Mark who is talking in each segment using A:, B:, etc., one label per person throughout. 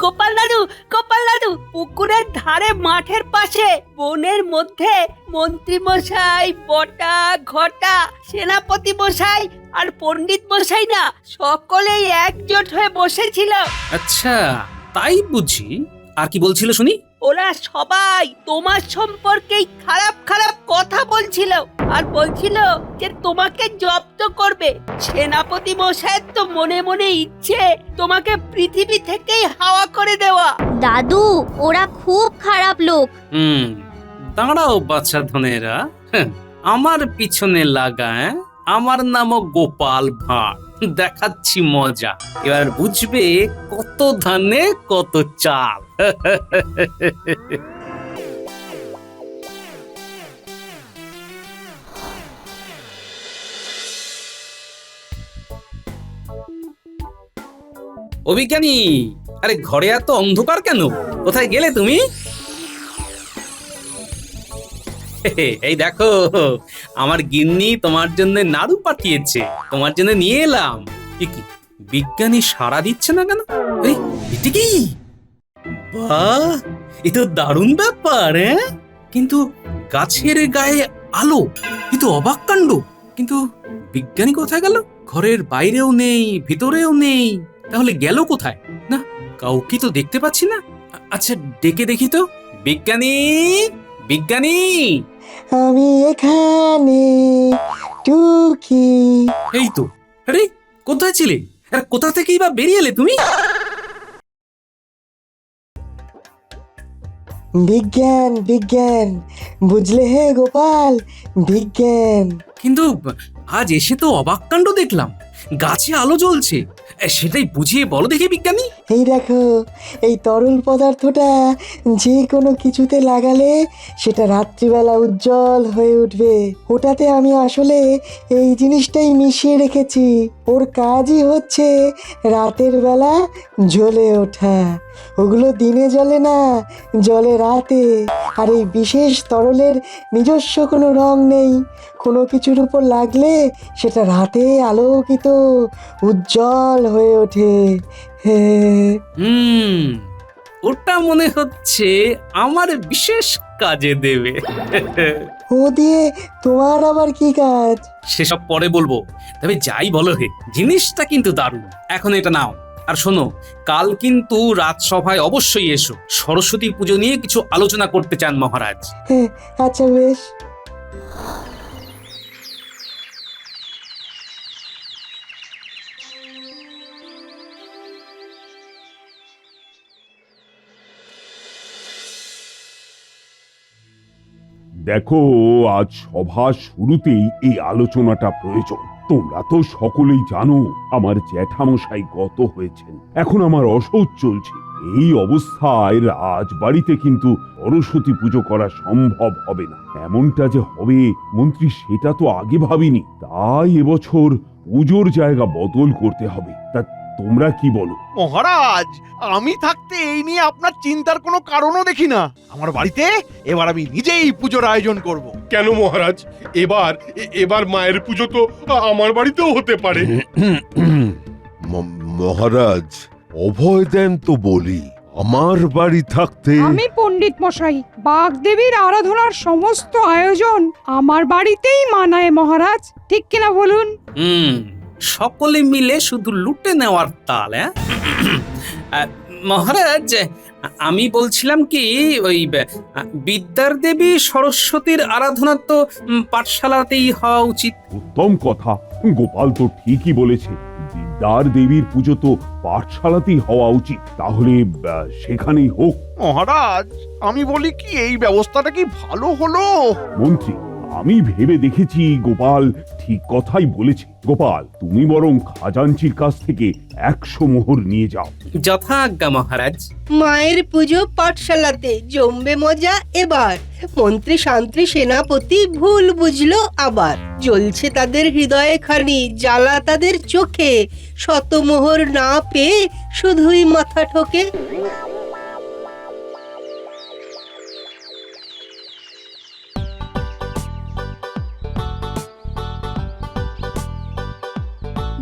A: গোপাল দাদু, গোপাল দাদু, পুকুরের ধারে মাঠের পাশে বনের মধ্যে মন্ত্রী মশাই, বটা, ঘটা, সেনাপতি মশাই আর পণ্ডিত মশাই না সকলেই একজোট হয়ে বসেছিল।
B: আচ্ছা, তাই বুঝি। আর কি বলছিল শুনি?
A: ওরা সবাই তোমার সম্পর্কেই খারাপ খারাপ কথা বলছিল আর বলছিল যে তোমাকে জব্দ করবে। সেনাপতি মশাইয়ের তো মনে মনে ইচ্ছে তোমাকে পৃথিবী থেকেই হাওয়া করে দেওয়া।
C: দাদু, ওরা খুব খারাপ লোক।
B: দাঁড়াও বাচ্চা ধনেরা, আমার পিছনে লাগা। আমার নামও গোপাল ভাঁড়, দেখাচ্ছি মজা। এবার বুঝবে কত ধানে কত চাল। অভিজ্ঞানী, আরে ঘরে এত অন্ধকার কেন? কোথায় গেলে তুমি? এই দেখো, আমার গিন্নি তোমার জন্য নাড়ু পাঠিয়েছে, তোমার জন্য নিয়ে এলাম। কি বিজ্ঞানী সাড়া দিচ্ছে না কেন? এটি কি? বাহ, এ তো দারুণ ব্যাপার। কিন্তু গাছের গায়ে আলো, এ তো অবাক কাণ্ড। কিন্তু বিজ্ঞানী কোথায় গেল? ঘরের বাইরেও নেই, ভিতরেও নেই, তাহলে গেল কোথায়? না, কাউকে তো দেখতে পাচ্ছি না। আচ্ছা, ডেকে দেখি তো। বিজ্ঞানী, বিজ্ঞানী,
D: আমি এখানে টুকি।
B: এই তো। আরে কোথায় ছিলে? আর কোথা থেকেই বা বেরিয়ে এলে তুমি?
D: বিজ্ঞান বিজ্ঞান, বুঝলে হে গোপাল, বিজ্ঞান।
B: কিন্তু আজ এসে তো অবাক কাণ্ড দেখলাম, গাছে আলো জ্বলছে। সেটাই বুঝিয়ে বলো দেখি বিজ্ঞানী।
D: এই দেখো, এই তরল পদার্থটা যে কোনো কিছুতে লাগালে সেটা রাত্রিবেলা উজ্জ্বল হয়ে উঠবে। ওটাতে আমি আসলে এই জিনিসটাই মিশিয়ে রেখেছি। ওর কাজই হচ্ছে রাতের বেলা জ্বলে ওঠা। ওগুলো দিনে জ্বলে না, জ্বলে রাতে। আর এই বিশেষ তরলের নিজস্ব কোনো রং নেই। কোনো কিছুর উপর লাগলে সেটা রাতে আলোকিত উজ্জ্বল হয়ে ওঠে।
B: ওটা মনে হচ্ছে আমার বিশেষ কাজে দেবে।
D: ও দিয়ে তোমার আবার কি কাজ?
B: সেসব পরে বলবো, তবে যাই বলো হে, জিনিসটা কিন্তু দারুণ। এখন এটা নাও। আর শোনো, কাল কিন্তু রাজসভায় অবশ্যই এসো। সরস্বতী পুজো নিয়ে কিছু আলোচনা করতে চান মহারাজ।
D: আচ্ছা, বেশ।
E: দেখো, আজ সভা শুরুতেই এই আলোচনাটা প্রয়োজন। তোমরা তো সকলেই জানো আমার জ্যাঠামশাই গত হয়েছেন। এখন আমার অসৌচ চলছে। এই অবস্থায় রাজবাড়িতে কিন্তু সরস্বতী পুজো করা সম্ভব হবে না। এমনটা যে হবে মন্ত্রী, সেটা তো আগে ভাবিনি। তাই এবছর পুজোর জায়গা বদল করতে হবে। তা তোমরা কি বলো?
F: মহারাজ, আমি থাকতে এই নিয়ে আপনার চিন্তার কোনো কারণও দেখি না। আমার বাড়িতে এবার আমি নিজেই পুজোর আয়োজন করব।
G: কেন মহারাজ? এবার মায়ের পুজো তো আমার বাড়িতেও হতে পারে।
H: মহারাজ, অভয় দেন তো বলি। আমার বাড়ি থাকতে
I: আমি পণ্ডিত মশাই, বাগদেবীর আরাধনার সমস্ত আয়োজন আমার বাড়িতেই মানায় মহারাজ। ঠিক কিনা বলুন?
B: সকলে মিলে শুধু লুটে নেওয়ার তাল। মহারাজ, আমি বলছিলাম কি, ওই বিদ্যার দেবী সরস্বতীর আরাধনা তো পাঠশালাতেই হওয়া উচিত।
E: উত্তম কথা, গোপাল তো ঠিকই বলেছে। বিদ্যার দেবীর পুজো তো পাঠশালাতেই হওয়া উচিত। তাহলে সেখানেই হোক।
F: মহারাজ, আমি বলি কি, এই ব্যবস্থাটা কি ভালো হলো?
E: মন্ত্রী, আমি ভেবে দেখেছি গোপাল ঠিক কথাই বলেছে। গোপাল, তুমি বরং খাজাঞ্চির কাছ থেকে 100 মোহর নিয়ে যাও।
B: যথাজ্ঞা মহারাজ।
A: মায়ের পুজো পাঠশালাতে জমবে মজা এবার। মন্ত্রী শান্ত্রী সেনাপতি ভুল বুঝলো আবার। জ্বলছে তাদের হৃদয়ে খানি, জ্বালা তাদের চোখে। শতমোহর না পেয়ে শুধুই মাথা ঠোকে।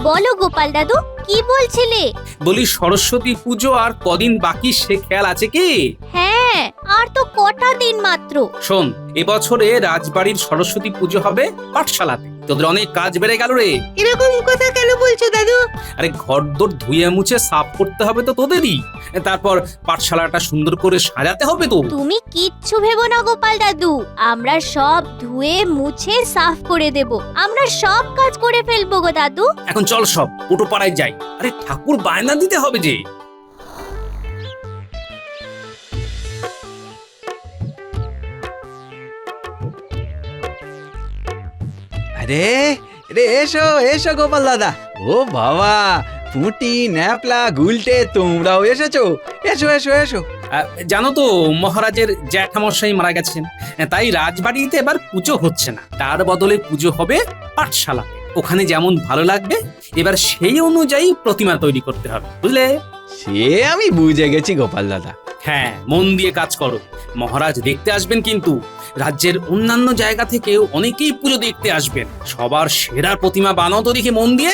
C: বলো গোপাল দাদু, কি বলছিলে?
B: বলি সরস্বতী পুজো আর কদিন বাকি সে খেয়াল আছে কি?
C: হ্যাঁ, আর তো কটা দিন মাত্র।
B: শোন, এবছরে রাজবাড়ির সরস্বতী পুজো হবে পাঠশালাতে। তোদের অনেক কাজ বেড়ে গেল রে।
A: এরকম কথা কেন বলছো দাদু?
B: আরে ঘরদোর ধুয়ে মুছে সাফ করতে হবে তো তোদেরই। তারপর পাঠশালাটা সুন্দর করে সাজাতে হবে তো।
C: তুমি কিচ্ছু ভেবো না গোপাল দাদু, আমরা সব ধুয়ে মুছে সাফ করে দেব। আমরা সব কাজ করে ফেলবো গো দাদু।
B: এখন চল সব পুটো পাড়ায় যাই। আরে ঠাকুর বায়না দিতে হবে যে।
J: আরে রে, এসো এসো গোপাল দাদা। ও বাবা, পুঁটি ন্যাপলা গুলটে, তোমরাও এসেছো? এসো এসো এসো।
B: জানো তো মহারাজের জ্যাঠামশাই মারা গেছেন, তাই রাজবাড়িতে এবার পুজো হচ্ছে না। তার বদলে পুজো হবে পাঠশালা। ওখানে যেমন ভালো লাগবে এবার সেই অনুযায়ী প্রতিমা তৈরি করতে হবে, বুঝলে?
J: সে আমি বুঝে গেছি গোপাল দাদা।
B: হ্যাঁ, মন দিয়ে কাজ করো। মহারাজ দেখতে আসবেন কিন্তু। রাজ্যের অন্যান্য জায়গা থেকেও অনেকেই পুজো দেখতে আসবেন। সবার সেরা প্রতিমা বানাও তো দেখি মন দিয়ে।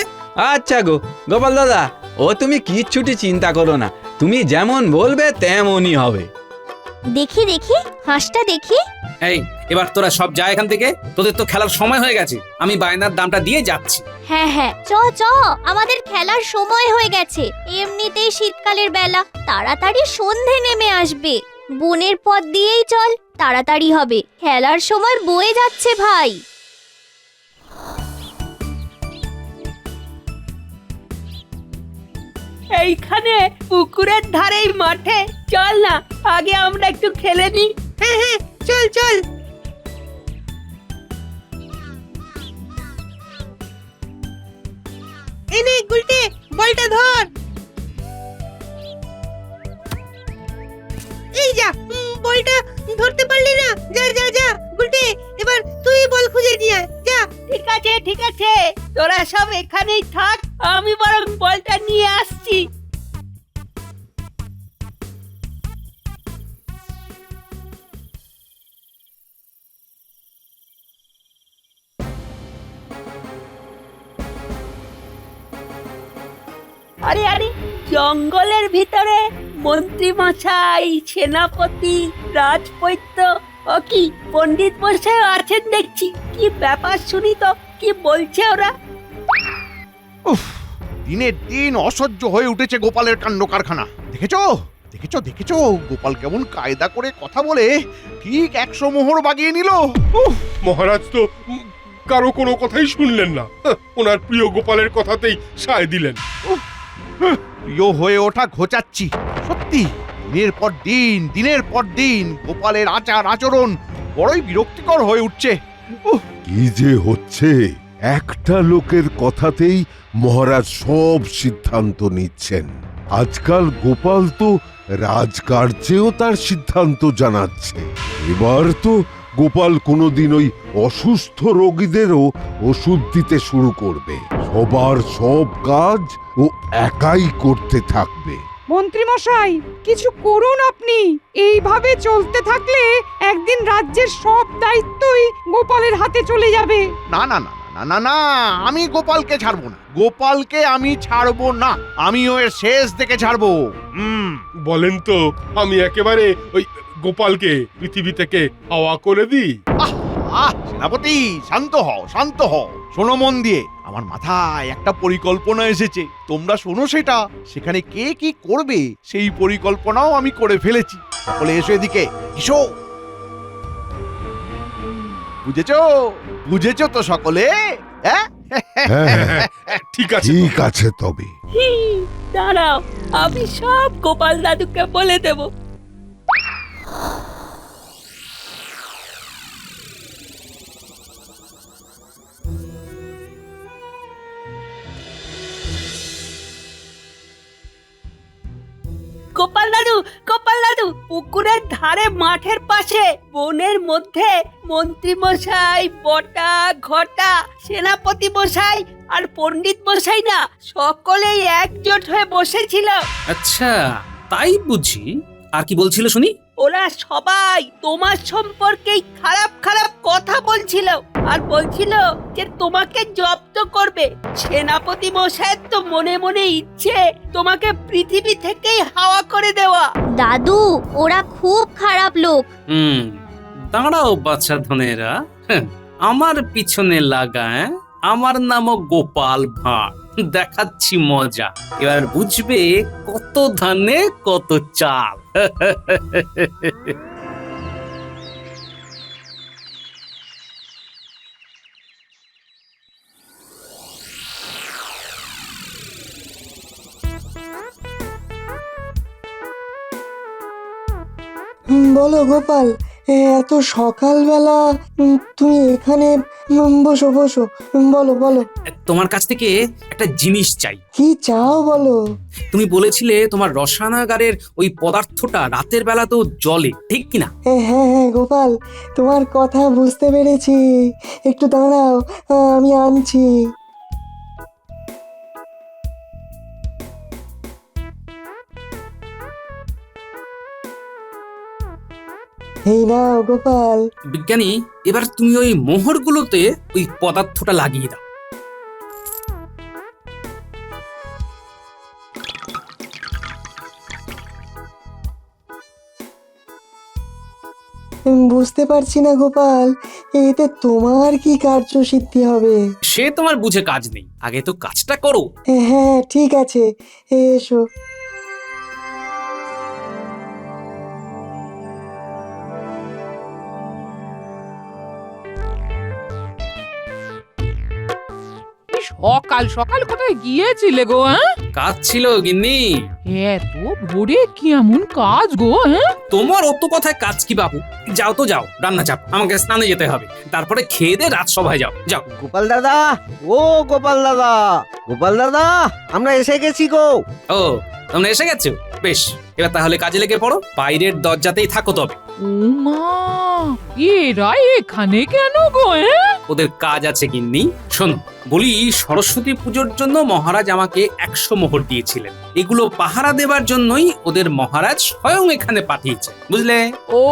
J: আচ্ছা গো গোপাল দাদা, ও তুমি কিচ্ছুটি চিন্তা করো না, তুমি যেমন বলবে তেমনই হবে।
C: দেখি দেখি হাঁসটা দেখি।
B: এই, এবার তোরা সব যা এখান থেকে। তোদের তো খেলার সময় হয়ে গেছে। আমি বায়নার দামটা দিয়ে যাচ্ছি।
C: হ্যাঁ হ্যাঁ, চ চ, আমাদের খেলার সময় হয়ে গেছে। এমনিতেই শীতকালের বেলা, তাড়াতাড়ি সন্ধে নেমে আসবে। বনের পথ দিয়েই চল, তাড়াতাড়ি হবে। খেলার সময় বয়ে যাচ্ছে ভাই।
A: এইখানে পুকুরের ধারেই মাঠে চল না, আগে আমরা একটু খেলে নি। হ্যাঁ হ্যাঁ, চল চল। এনে গুলটে, বলটা ধর। এই যা, বলটা ধরতে পারলি না। যা যা যা গুলটে, এবার তুই বল খুঁজে নিয়ে আয়, যা। ঠিক আছে ঠিক আছে, তোরা সব এখানেই থাক, আমি বরং বলটা নিয়ে আসছি। আরে আরে, জঙ্গলের ভিতরে মন্ত্রী মশাই, সেনাপতি, রাজবৈদ্য ও কি পণ্ডিত মশাই আছেন দেখছি। কি ব্যাপার শুনি তো, কি বলছে ওরা?
F: উফ, দিনের দিন অসহ্য হয়ে উঠেছে গোপালের কাণ্ড কারখানা। দেখেছো দেখেছো দেখেছো, গোপাল কেমন কায়দা করে কথা বলে ঠিক 100 মোহর বাগিয়ে নিল।
G: উফ, মহারাজ তো কারো কোনো কথাই শুনলেন না। ওনার প্রিয় গোপালের কথাতেই সায় দিলেন।
F: প্রিয় হয়ে ওঠা ঘোচাচ্ছি। সত্যি দিনের পর দিন গোপালের আচার আচরণ বড়ই বিরক্তিকর হয়ে উঠছে।
H: কি যে হচ্ছে, একটা লোকের কথাতেই মহারাজ সব সিদ্ধান্ত নিচ্ছেন। আজকাল গোপাল তো রাজকার্যেও তার সিদ্ধান্ত জানাচ্ছে। এবার তো গোপাল কোনোদিন ওই অসুস্থ রোগীদেরও ওষুধ দিতে শুরু করবে। সবার সব কাজ ও একাই করতে থাকবে।
I: মন্ত্রী মশাই, কিছু করুন আপনি। এইভাবে চলতে থাকলে একদিন রাজ্যের সব দায়িত্বই গোপালের হাতে চলে যাবে।
F: না না না না না না, আমি গোপালকে ছাড়বো না। গোপালকে আমি ছাড়বো না, আমিও এর শেষ দেখে ছাড়বো।
G: বলেন তো, আমি একেবারে ওই গোপালকে পৃথিবী থেকে হাওয়া করে দিই?
F: সেনাপতি, শান্ত হও শান্ত হও। শোনো মন দিয়ে, আমার মাথায় একটা পরিকল্পনা এসেছে। তোমরা শোনো সেটা। সেখানে কে কি করবে সেই পরিকল্পনাও আমি করে ফেলেছি। সকলে এসো এদিকে, এসো। বুঝেছো বুঝেছো তো সকলে? হ্যাঁ
H: হ্যাঁ,
G: ঠিক আছে
H: ঠিক আছে তবে।
A: দাঁড়াও, আমি সব গোপাল দাদুকে বলে দেব। গোপাল দাদু, গোপাল দাদু, পুকুরের ধারে মাঠের পাশে বনের মধ্যে মন্ত্রী মশাই, বটা, ঘটা, সেনাপতি মশাই আর পণ্ডিত মশাই না সকলেই একজোট হয়ে বসেছিল।
B: আচ্ছা, তাই বুঝি। আর কি বলছিল শুনি?
A: ওরা সবাই তোমার সম্পর্কেই খারাপ খারাপ কথা বলছিল।
K: আর বলছিল যে তোমাকে জব্দ করবে। সেনাপতি মশাই তো মনে মনে ইচ্ছে তোমাকে পৃথিবী থেকেই হাওয়া করে দেওয়া।
C: দাদু ওরা খুব খারাপ লোক।
B: দাঁড়াও বাচ্চা ধনেরা, আমার পিছনে লাগা। আমার নামও গোপাল ভাঁড়, দেখাচ্ছি মজা। এবার বুঝবে কত ধানে কত চাল।
D: বলো গোপাল, এত সকালবেলা তুমি এখানে? বসো বসো, বলো বলো।
B: তোমার কাছ থেকে একটা জিনিস চাই।
D: কি চাও বলো?
B: তুমি বলেছিলে তোমার রসায়নাগারের ওই পদার্থটা রাতের বেলাতেও জ্বলে, ঠিক কিনা?
D: হ্যাঁ হ্যাঁ গোপাল, তোমার কথা বুঝতে পেরেছি। একটু দাঁড়াও, আমি আনছি। এই নাও গোপাল।
B: বিজ্ঞানী, এবার তুমি ওই মোহরগুলোতে ওই পদার্থটা লাগিয়ে দাও।
D: বুঝতে পারছি না গোপাল, এতে তোমার কি কার্যসিদ্ধি হবে?
B: সে তোমার বুঝে কাজ নেই, আগে তো কাজটা করো।
D: হ্যাঁ ঠিক আছে, এসো।
I: সকাল সকাল কোথায় গিয়েছিলে গো?
B: কাজ ছিল গিন্নি।
I: এত ভোরে কি এমন কাজ গো?
B: তোমার অত কথায় কাজ কি বাবু? যাও তো যাও, রান্না চাপ, আমাকে স্নানে যেতে হবে, তারপরে খেয়ে দে রাজসভায় যাও। যাও।
L: গোপাল দাদা, ও গোপাল দাদা, গোপাল দাদা, আমরা এসে গেছি গো।
B: ও, তোমরা এসে গেছো? বেশ, এবার তাহলে কাজে লেগে পড়ো। বাইরের দরজাতেই থাকো তবে।
I: উমা, এরা এখানে কেন গো?
B: ওদের কাজ আছে গিন্নি। শোনো, বলি সরস্বতী পুজোর জন্য মহারাজ আমাকে 100 মোহর দিয়েছিলেন। এগুলো পাহারা দেবার জন্যই ওদের মহারাজ স্বয়ং এখানে পাঠিয়েছে, বুঝলে?
I: ও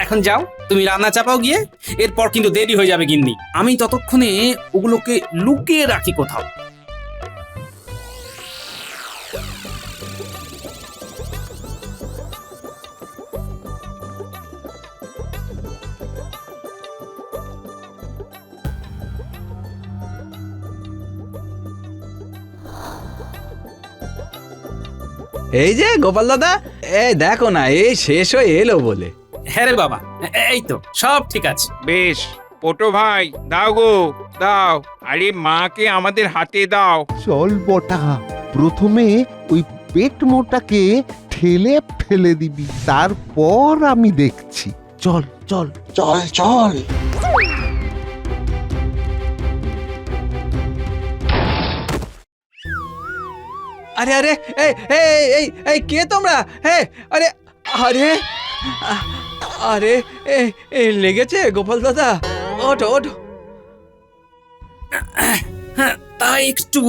B: এখন যাও, তুমি রান্না চাপাও গিয়ে। এরপর কিন্তু দেরি হয়ে যাবে গিন্নি। আমি ততক্ষণে ওগুলোকে লুকিয়ে রাখি কোথাও।
J: এই যে গোপাল দাদা, এই দেখো না, এই শেষ হয়ে এলো বলে।
B: হ্যাঁ রে বাবা, এই তো সব ঠিক আছে।
M: বেশ, পটো ভাই দাও গো, দাও। আরে মাকে আমাদের হাতে দাও।
H: চল বটা, প্রথমে ওই পেট মোটাকে ঠেলে ফেলে দিবি, তারপর আমি দেখছি। চল চল
D: চল চল।
J: আরে আরে, এই এই এই এই কে তোমরা? হ্যাঁ, আরে আরে আরে, লেগেছে গোপাল দাদা? ওঠো ওঠো।
B: হ্যাঁ, তাই একটু,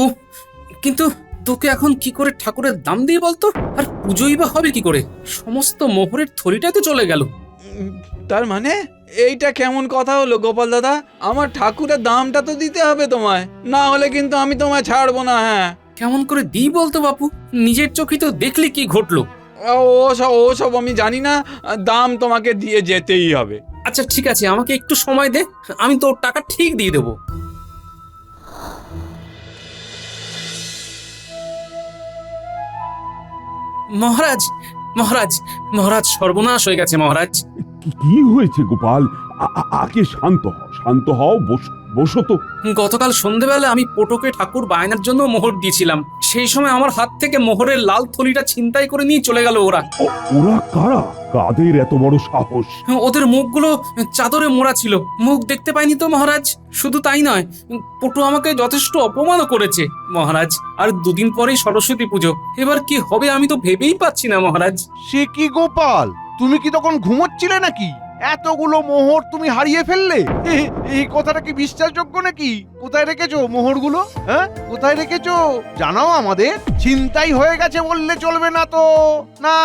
B: কিন্তু তোকে এখন কি করে ঠাকুরের দাম দিয়ে বলতো? আর পুজোই বা হবে কি করে? সমস্ত মোহরের থলিটা তো চলে গেল।
J: তার মানে এইটা কেমন কথা হলো গোপাল দাদা? আমার ঠাকুরের দামটা তো দিতে হবে তোমায়, না হলে কিন্তু আমি তোমায় ছাড়বো না। হ্যাঁ,
B: কেমন করে দিই বলতো বাপু? নিজের চোখে তো দেখলি কি ঘটলো।
J: ওসব আমি জানি না, দাম তোমাকে দিয়ে যেতেই হবে।
B: আচ্ছা ঠিক আছে, আমাকে একটু সময় দে, আমি তোর টাকা ঠিক দিয়ে দেবো। মহারাজ, মহারাজ, মহারাজ, সর্বনাশ হয়ে গেছে মহারাজ।
E: কি হয়েছে গোপাল? আগে শান্ত হও, শান্ত হও, বসো বসো তো।
B: গতকাল সন্ধেবেলা আমি পটোকে ঠাকুর বায়নার জন্য মোহর দিয়েছিলাম। সেই সময় আমার হাত থেকে মোহরের লাল থলিটা ছিনতাই করে নিয়ে চলে গেল ওরা।
E: ওরা কারা? কাদের এত বড় সাহস?
B: ওদের মুখগুলো চাদরে মোড়া ছিল, মুখ দেখতে পাইনি তো মহারাজ। শুধু তাই নয়, পটু আমাকে যথেষ্ট অপমানও করেছে মহারাজ। আর দুদিন পরেই সরস্বতী পুজো, এবার কি হবে আমি তো ভেবেই পাচ্ছি না মহারাজ।
F: সে কি গোপাল, তুমি কি তখন ঘুমোচ্ছিলে নাকি? এতগুলো মোহর তুমি হারিয়ে ফেললে? এই কথাটা কি বিশ্বাসযোগ্য নাকি? কোথায় রেখেছো মোহরগুলো? হ্যাঁ, কোথায় রেখেছো জানাও আমাদের। ছিনতাই হয়ে গেছে বললে চলবে না তো। না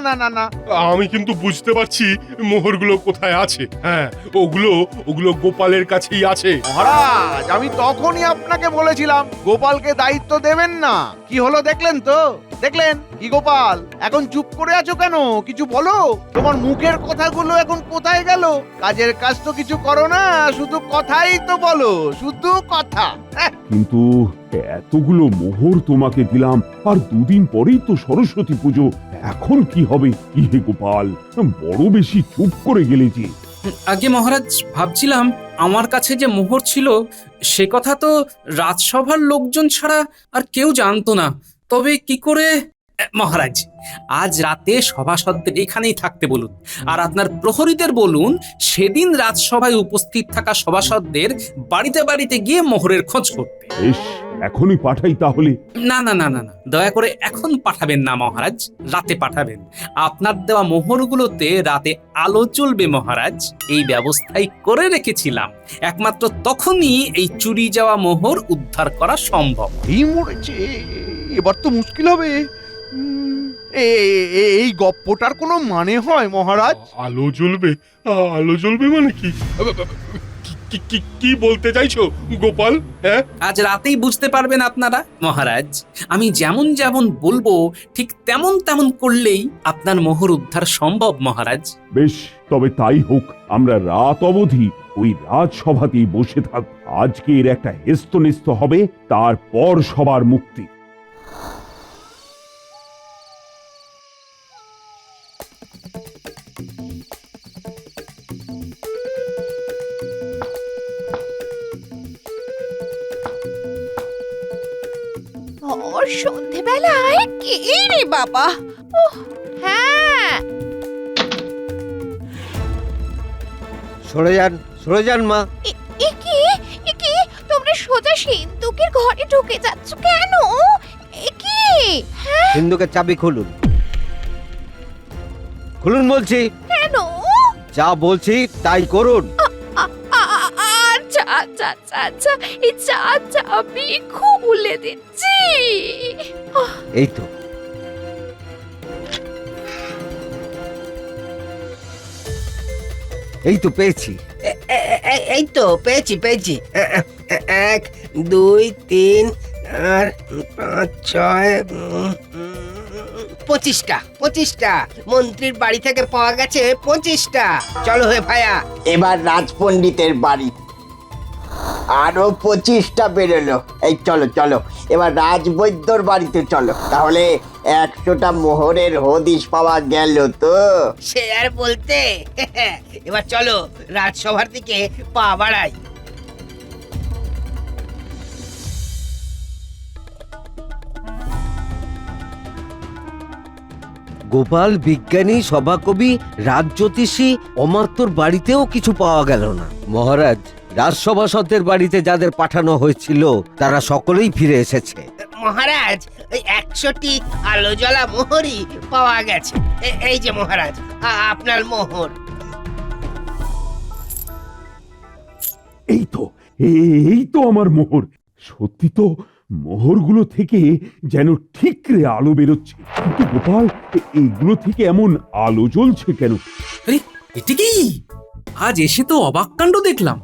F: না না না,
G: আমি কিন্তু বুঝতে পারছি মোহরগুলো কোথায় আছে। হ্যাঁ, ওগুলো গোপালের কাছেই আছে।
F: মহারাজ, আমি তখনই আপনাকে বলেছিলাম গোপালকে দায়িত্ব দেবেন না। কি হলো দেখলেন তো? দেখলেন কি গোপাল, এখন চুপ করে আছো কেন? কিছু বলো। তোমার মুখের কথাগুলো এখন কোথায় গেল? কাজের কাজ তো কিছু করো না, শুধু কথাই তো বলো, শুধু কথা।
E: কিন্তু এতগুলো মোহর তোমাকে দিলাম, আর দুদিন পরেই তো সরস্বতী পুজো। এখন কি হবে? কি হে গোপাল, বড় বেশি চুপ করে গেলে যে।
B: আগে মহারাজ, ভাবছিলাম আমার কাছে যে মোহর ছিল সে কথা তো রাজসভার লোকজন ছাড়া আর কেউ জানতো না। তবে কি করে? মহারাজ, আজ রাতে সভাসদদের এখানেই থাকতে বলুন, আর আপনার প্রহরীদের বলুন সেদিন রাজসভায় উপস্থিত থাকা সভাসদদের বাড়িতে বাড়িতে গিয়ে মোহরের খোঁজ করতে।
E: বেশ, এখনই পাঠাই তাহলে।
B: না না না না না, দয়া করে এখন পাঠাবেন না মহারাজ, রাতে পাঠাবেন। আপনার দেওয়া মোহরগুলোতে রাতে আলো জ্বলবে মহারাজ, এই ব্যবস্থাই করে রেখেছিলাম। একমাত্র তখনই এই চুরি যাওয়া মোহর উদ্ধার করা সম্ভব।
F: এই মরেছে, এবার তো মুশকিল হবে। এই গপ্পটার কোনো মানে হয় মহারাজ?
G: আলো জ্বলবে? আলো জ্বলবে মানে কি? কি বলতে চাইছো গোপাল? হ্যাঁ,
B: আজ রাতেই বুঝতে পারবেন আপনারা মহারাজ। আমি যেমন যেমন বলবো ঠিক তেমন তেমন করলেই আপনার মোহর উদ্ধার সম্ভব মহারাজ।
E: বেশ, তবে তাই হোক। আমরা রাত অবধি ওই রাজসভাতেই বসে থাকব। আজকে এর একটা হেস্তনেস্ত হবে, তারপর সবার মুক্তি।
C: ওর সন্ধেবেলায় কে রে বাবা? হ্যাঁ,
L: সরে যান মা।
C: এ কি তোমরা সোজা সিন্ধুকের ঘরে ঢুকে যাচ্ছ কেন? এ কি? হ্যাঁ,
L: সিন্ধুকের চাবি খুলুন, খুলুন বলছি।
C: কেন?
L: যা বলছি তাই করুন।
C: আচ্ছা আচ্ছা আচ্ছা আচ্ছা, এই চাবি খুলে দিচ্ছি।
L: এই তো, পেয়েছি।
A: এই তো পেয়েছি। 1 2 3 আর 5 6 25টা মন্ত্রীর বাড়ি থেকে পাওয়া গেছে 25টা। চলো হে ভাইয়া,
D: এবার রাজপণ্ডিতের বাড়ি আরো 25টা বেরোলো। এই চলো এবার রাজবৈদ্যর বাড়িতে চলো। তাহলে 100টা মোহরের হদিশ পাওয়া গেল তো।
A: সে আর বলতে। এবার চলো রাজসভার দিকে পা বাড়াই।
L: গোপাল, বিজ্ঞানী, সভাকবি, রাজজ্যোতিষী, অমাত্যর বাড়িতেও কিছু পাওয়া গেল না। মহারাজ, রাজসভাসদের বাড়িতে যাদের পাঠানো হয়েছিল তারা সকলেই ফিরে এসেছে।
A: মহারাজ, ওই 100টি আলো জ্বলা মোহরই পাওয়া গেছে। এই যে মহারাজ, আপনার মোহর।
E: এই তো আমার মোহর। সত্যি তো, মোহরগুলো থেকে যেন ঠিকরে আলো বেরোচ্ছে। কিন্তু গোপাল, এইগুলো থেকে এমন আলো জ্বলছে কেন?
B: আরে এটা কি? আজ এসে তো অবাক কাণ্ড দেখলাম,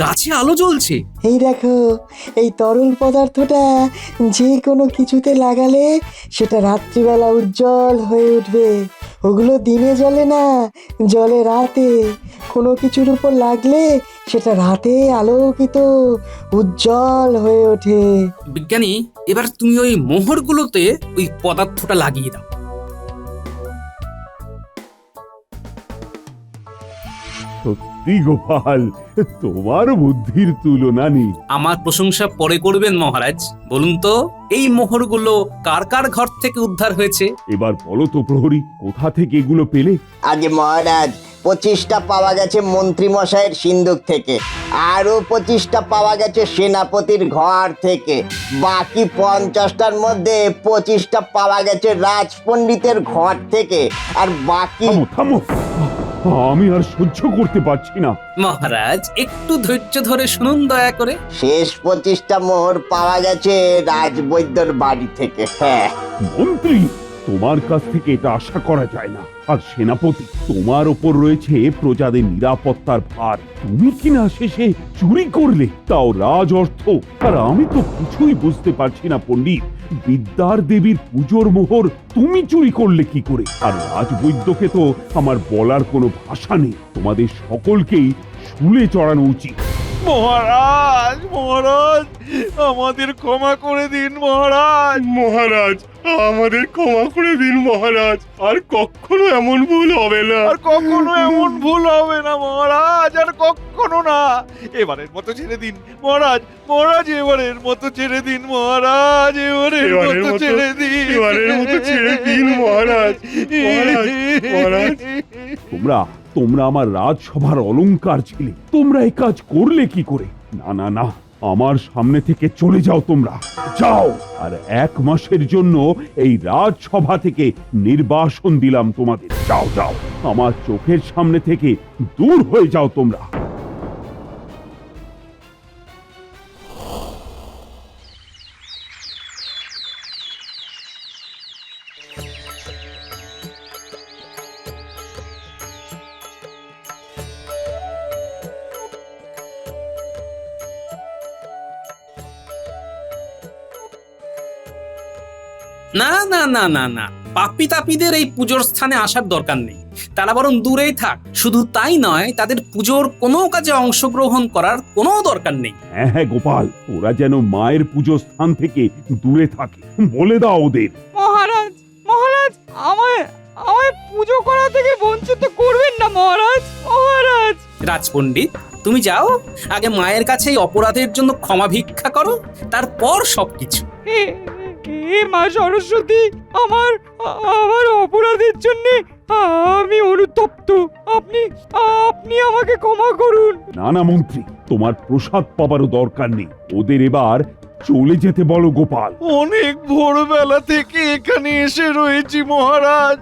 B: গাছে আলো জ্বলছে।
D: এই দেখো, এই তরল পদার্থটা যে কোনো কিছুতে লাগালে সেটা রাত্রিবেলা উজ্জ্বল হয়ে উঠবে। ওগুলো দিনে জ্বলে না, জ্বলে রাতে। কোনো কিছুর উপর লাগলে সেটা রাতে আলোকিত উজ্জ্বল হয়ে ওঠে।
B: বিজ্ঞানী, এবার তুমি ওই মোহরগুলোতে ওই পদার্থটা লাগিয়ে দাও।
E: সত্যি গোপাল, তোমার বুদ্ধির তুলনা নেই।
B: আমার প্রশংসা পরে করবেন মহারাজ। বলুন তো, এই মোহরগুলো কার কার ঘর থেকে উদ্ধার হয়েছে?
E: এবার বলো তো প্রহরী, কোথা থেকে এগুলো পেলে?
D: আগে মহারাজ, 25টা পাওয়া গেছে মন্ত্রী মশাইয়ের সিন্ধুক থেকে, আরো 25টা পাওয়া গেছে সেনাপতির ঘর থেকে। বাকি 50টার মধ্যে 25টা পাওয়া গেছে রাজপণ্ডিতের ঘর থেকে। আর বাকি
E: থামো। আমি আর সহ্য করতে পারছি না।
B: মহারাজ একটু ধৈর্য ধরে শুনুন দয়া করে।
N: শেষ 25টা মোহর পাওয়া গেছে রাজবৈদ্যর বাড়ি থেকে। হ্যাঁ,
E: মন্ত্রী, তোমার কাছ থেকে এটা আশা করা যায় না। আর সেনাপতি, তোমার ওপর রয়েছে প্রজাদের নিরাপত্তার ভার। তুমি কিনা শেষে চুরি করলে, তাও রাজ অর্থ। আর আমি তো কিছুই বুঝতে পারছি না পণ্ডিত, বিদ্যার দেবীর পুজোর মোহর তুমি চুরি করলে কি করে? আর রাজবৈদ্যকে তো আমার বলার কোনো ভাষা নেই। তোমাদের সকলকেই শুলে চড়ানো উচিত।
F: মহারাজ, মহারাজ, আমাদের ক্ষমা করে দিন মহারাজ।
G: মহারাজ, আমাদের ক্ষমা করে দিন মহারাজ। আর কখনো এমন ভুল হবে না।
F: আর কখনো এমন ভুল হবে না মহারাজ, আর কখনো না। এবারের মতো ছেড়ে দিন মহারাজ, মহারাজ এবারের মতো ছেড়ে দিন মহারাজ, এবারের মতো ছেড়ে দিন,
G: এবারের মতো ছেড়ে দিন মহারাজ। মহারাজ, মহারাজ।
E: তোমরা আমার রাজসভার অলংকার ছিলে, তোমরা এই কাজ করলে কি করে? না না না, আমার সামনে থেকে চলে যাও, তোমরা যাও। আর 1 মাসের জন্য এই রাজসভা থেকে নির্বাসন দিলাম তোমাদের। যাও যাও, আমার চোখের সামনে থেকে দূর হয়ে যাও তোমরা।
B: না না না না না, পাপি তাপিদের এই পুজোর স্থানে আসার দরকার নেই। তারা বরং দূরেই থাক। শুধু তাই নয়, তাদের পুজোর কোনো কাজে অংশগ্রহণ করার কোনো দরকার নেই।
E: হ্যাঁ হ্যাঁ গোপাল, ওরা যেন মায়ের পুজো স্থান থেকে দূরে থাকে, বলে দাও ওদের।
I: মহারাজ, মহারাজ, আমায় আমায় পুজো করা থেকে বঞ্চিত করবেন না মহারাজ। মহারাজ,
B: রাজপণ্ডিত, তুমি যাও, আগে মায়ের কাছে এই অপরাধের জন্য ক্ষমা ভিক্ষা করো, তারপর সবকিছু।
I: হে মা সরস্বতী, আমার আমার অপরাধের জন্য আমি অনুতপ্ত। আপনি আপনি আমাকে ক্ষমা করুন।
E: না না মন্ত্রী, তোমার প্রসাদ পাবারও দরকার নেই। ওদের এবার চলে যেতে বলো গোপাল।
F: অনেক ভোরবেলা থেকে এখানে এসে রয়েছি মহারাজ,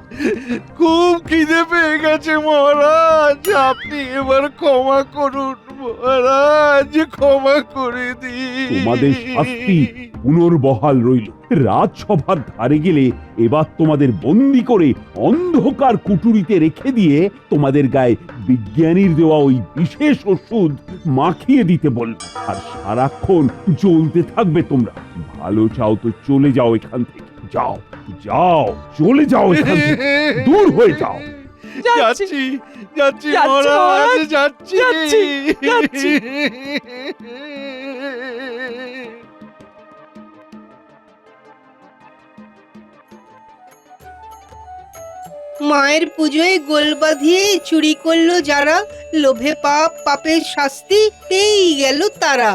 F: খুব খিদে পেয়ে গেছে মহারাজ। আপনি এবার ক্ষমা করুন মহারাজ, ক্ষমা করে দিন।
E: তোমাদের শাস্তি পুনর্বহাল রইল। রাজসভার ধারে গেলে এবার তোমাদের বন্দি করে অন্ধকার কুটুরিতে রেখে দিয়ে তোমাদের গায়ে বিজ্ঞানীর দেওয়া ওই বিশেষ ওষুধ মাখিয়ে দিতে বলবে। আর সারাক্ষণ জ্বলতে থাকবে তোমরা। ভালো চাও তো চলে যাও এখান থেকে। যাও যাও, চলে যাও এখান থেকে, দূর হয়ে যাও।
F: যাচ্ছি যাচ্ছি মহারাজ, যাচ্ছি যাচ্ছি।
A: মায়ের পুজোয় গোল বাঁধিয়ে চুরি করলো যারা, লোভে পাপ, পাপের শাস্তি পেয়েই গেল তারা।